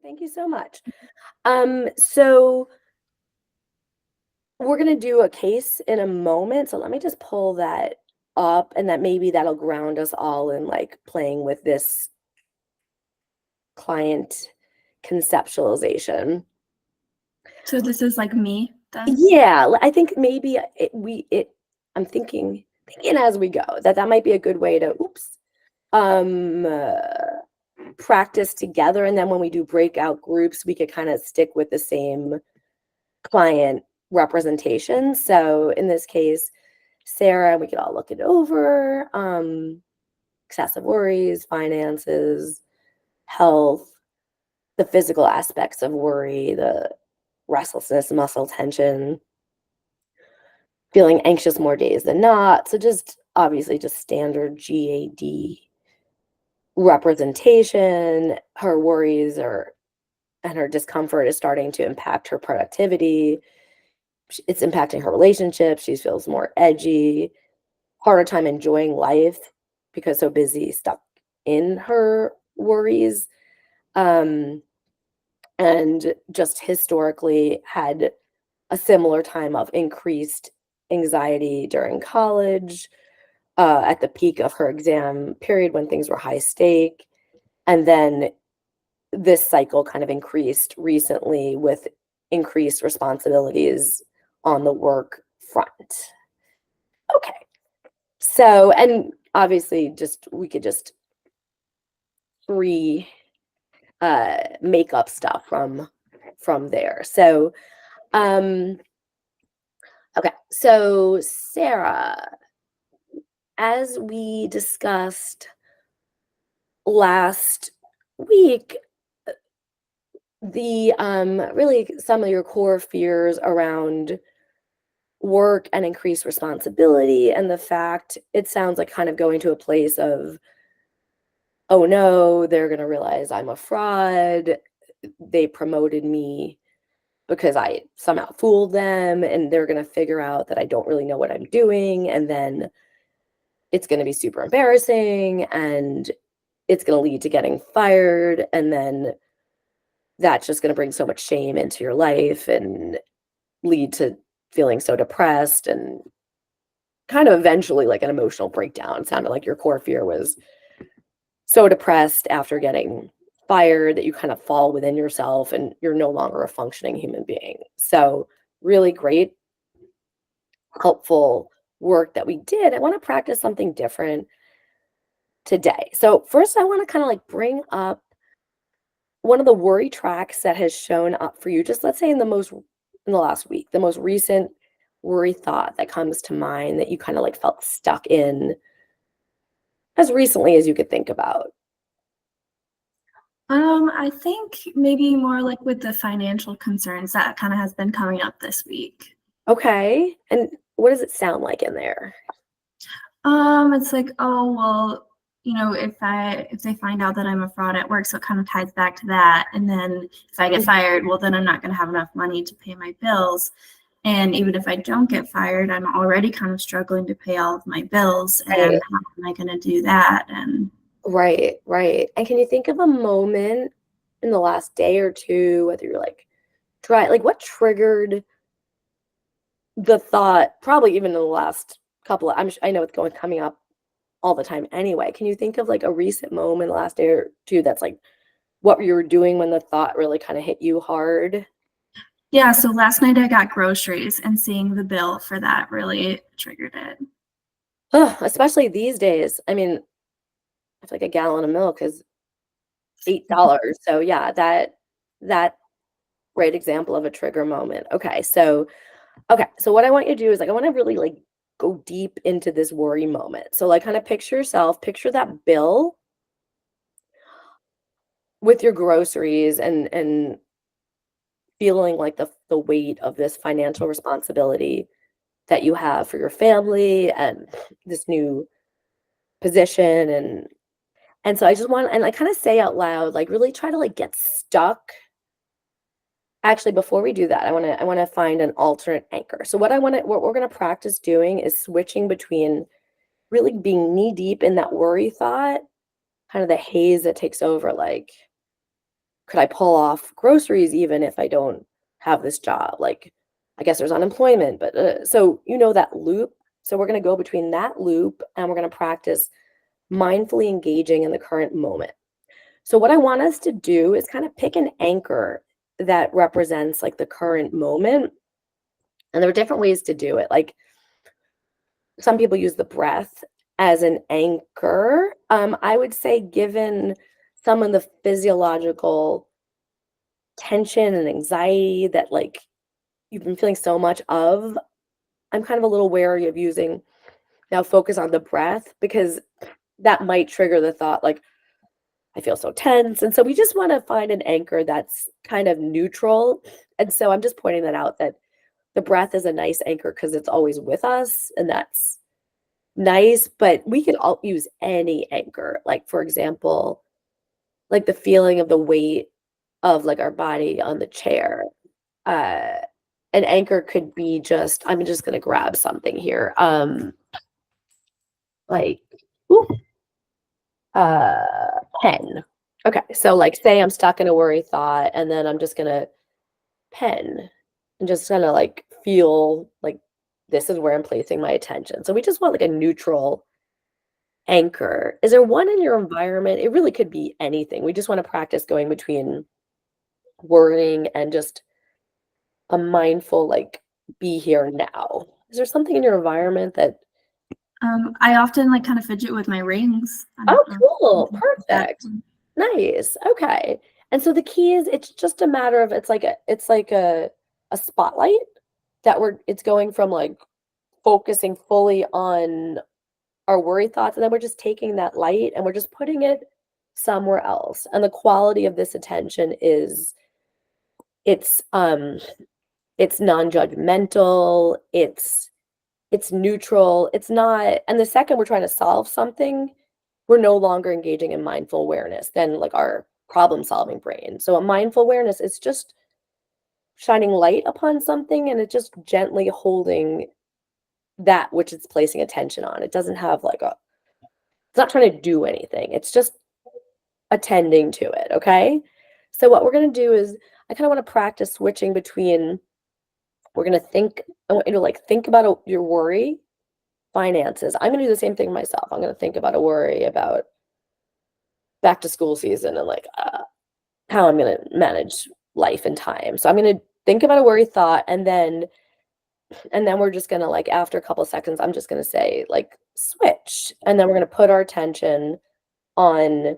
Thank you so much. So we're gonna do a case in a moment. So let me just pull that up and that maybe that'll ground us all in like playing with this client conceptualization. So this is like me then? Yeah, I think maybe I'm thinking as we go that might be a good way to um uh, practice together, and then when we do breakout groups, we could kind of stick with the same client representation. So in this case, Sarah, we could all look it over. Excessive worries, finances, health, the physical aspects of worry, the restlessness, muscle tension, feeling anxious more days than not. So just obviously just standard GAD representation. Her worries and her discomfort is starting to impact her productivity. It's impacting her relationship. She feels more edgy, harder time enjoying life because so busy, stuck in her worries. Um, and just historically had a similar time of increased anxiety during college, at the peak of her exam period when things were high stake. And then this cycle kind of increased recently with increased responsibilities on the work front. Okay. So, and obviously just we could just re make up stuff from there. So, um okay. So, Sarah, as we discussed last week, the really some of your core fears around work and increased responsibility, and the fact it sounds like kind of going to a place of, oh no, they're going to realize I'm a fraud. They promoted me because I somehow fooled them, and they're going to figure out that I don't really know what I'm doing. And then it's going to be super embarrassing, and it's going to lead to getting fired. And then that's just going to bring so much shame into your life and lead to feeling so depressed and kind of eventually like an emotional breakdown. It sounded like your core fear was so depressed after getting fired that you kind of fall within yourself and you're no longer a functioning human being. So really great, helpful work that we did. I want to practice something different today. So first I want to kind of like bring up one of the worry tracks that has shown up for you, just let's say in the last week, the most recent worry thought that comes to mind that you kind of like felt stuck in as recently as you could think about. I think maybe more like with the financial concerns that kind of has been coming up this week. Okay. And what does it sound like in there? It's like, oh well, if they find out that I'm a fraud at work, so it kind of ties back to that. And then if I get fired, well then I'm not gonna have enough money to pay my bills. And even if I don't get fired, I'm already kind of struggling to pay all of my bills. And Right. how am I gonna do that? And Right, right. And can you think of a moment in the last day or two, whether you're like what triggered the thought, probably even in the last couple of, I know it's coming up all the time anyway. Can you think of like a recent moment the last day or two that's like what you were doing when the thought really kind of hit you hard? yeah, so last night I got groceries and seeing the bill for that really triggered it. Ugh, especially these days. I mean, I feel like a gallon of milk is $8. So yeah, that great example of a trigger moment. Okay, so what I want you to do is like I want to really like go deep into this worry moment. So like kind of picture that bill with your groceries and feeling like the weight of this financial responsibility that you have for your family and this new position. And so I just want, and I kind of say out loud, like really try to like get stuck. Actually, before we do that, I want to find an alternate anchor. So what we're going to practice doing is switching between really being knee deep in that worry thought, kind of the haze that takes over, like could I pull off groceries even if I don't have this job? Like, I guess there's unemployment, but so you know that loop. So we're going to go between that loop and we're going to practice mindfully engaging in the current moment. So what I want us to do is kind of pick an anchor that represents like the current moment. And there are different ways to do it. Like some people use the breath as an anchor. I would say, given some of the physiological tension and anxiety that like you've been feeling so much of, I'm kind of a little wary of using now focus on the breath because that might trigger the thought like I feel so tense. And so we just want to find an anchor that's kind of neutral. And so I'm just pointing that out that the breath is a nice anchor because it's always with us and that's nice, but we could all use any anchor. Like for example, like the feeling of the weight of like our body on the chair. Uh an anchor could be just I'm just gonna grab something here. Like ooh, pen. Okay, so like say I'm stuck in a worry thought and then I'm just gonna pen and just kind of like feel like this is where I'm placing my attention. So we just want like a neutral anchor. Is there one in your environment? It really could be anything. We just want to practice going between worrying and just a mindful like be here now. Is there something in your environment that I often like kind of fidget with my rings. I oh don't know. cool, Something like that. perfect. Nice. Okay. And so the key is it's just a matter of it's like a spotlight that we're it's going from like focusing fully on our worry thoughts and then we're just taking that light and we're just putting it somewhere else. And the quality of this attention is it's um it's non-judgmental, it's neutral, it's not and the second we're trying to solve something, we're no longer engaging in mindful awareness than like our problem solving brain. So a mindful awareness is just shining light upon something and it's just gently holding that which it's placing attention on. It doesn't have like a it's not trying to do anything. It's just attending to it, okay? So what we're going to do is I kind of want to practice switching between we're going to think I want you to like think about your worry, finances. I'm going to do the same thing myself. I'm going to think about a worry about back to school season and like how I'm going to manage life and time. So I'm going to think about a worry thought and then we're just going to like after a couple seconds I'm just going to say like switch and then we're going to put our attention on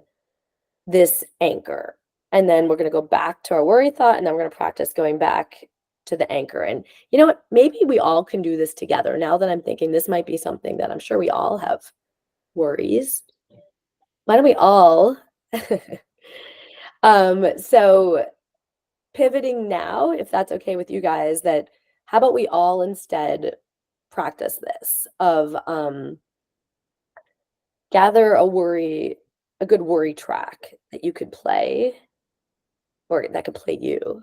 this anchor. And then we're going to go back to our worry thought, and then we're going to practice going back to the anchor. And you know what? Maybe we all can do this together. Now that I'm thinking this might be something that I'm sure we all have worries. Why don't we all? So pivoting now, if that's okay with you guys, that how about we all instead practice this of gather a good worry track that you could play or that could play you.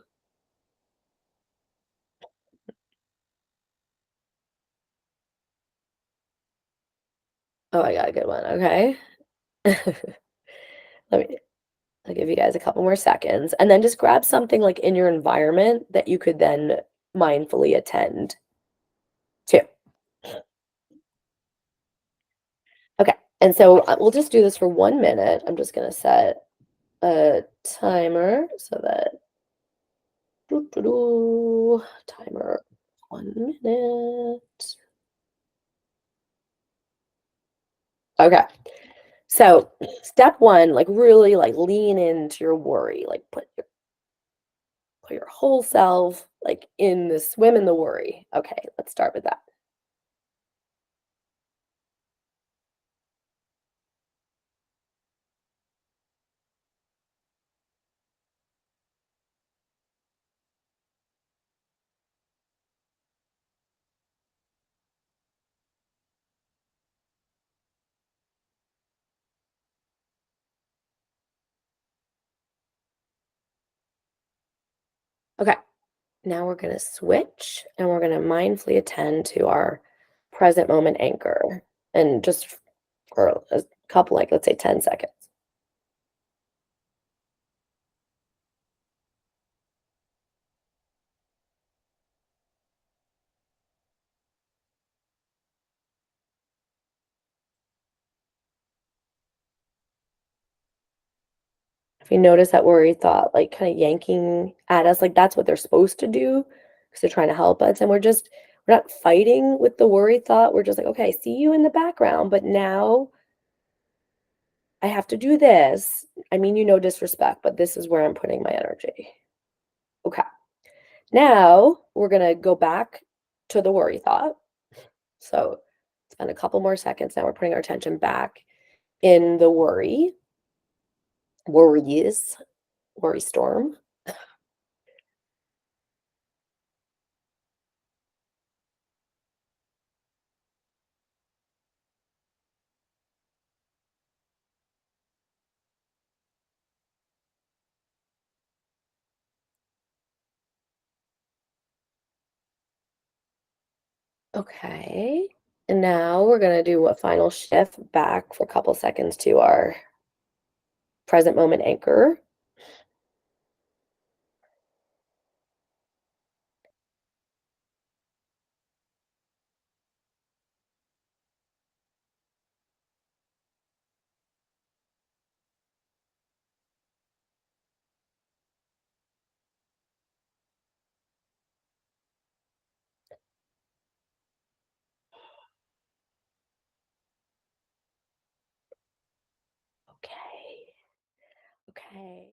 Oh, I got a good one. Okay. Let me I'll give you guys a couple more seconds and then just grab something like in your environment that you could then mindfully attend to. Okay. And so we'll just do this for 1 minute. I'm just going to set a timer so that timer 1 minute. Okay. So step one, like really like lean into your worry, like put your whole self like in the swim in the worry. Okay, let's start with that. Okay, now we're going to switch and we're going to mindfully attend to our present moment anchor and just for a couple, like let's say 10 seconds. If you notice that worry thought, like, kinda yanking at us, like, that's what they're supposed to do, because 'cause they're trying to help us, and we're not fighting with the worry thought, we're just like, "Okay, I see you in the background, but now I have to do this. I mean you no disrespect, but this is where I'm putting my energy." Okay. Now, we're gonna go back to the worry thought. So, spend a couple more seconds, now we're putting our attention back in the worries, worry storm. Okay. And now we're gonna do a final shift back for a couple seconds to our present moment anchor. Okay. Okay.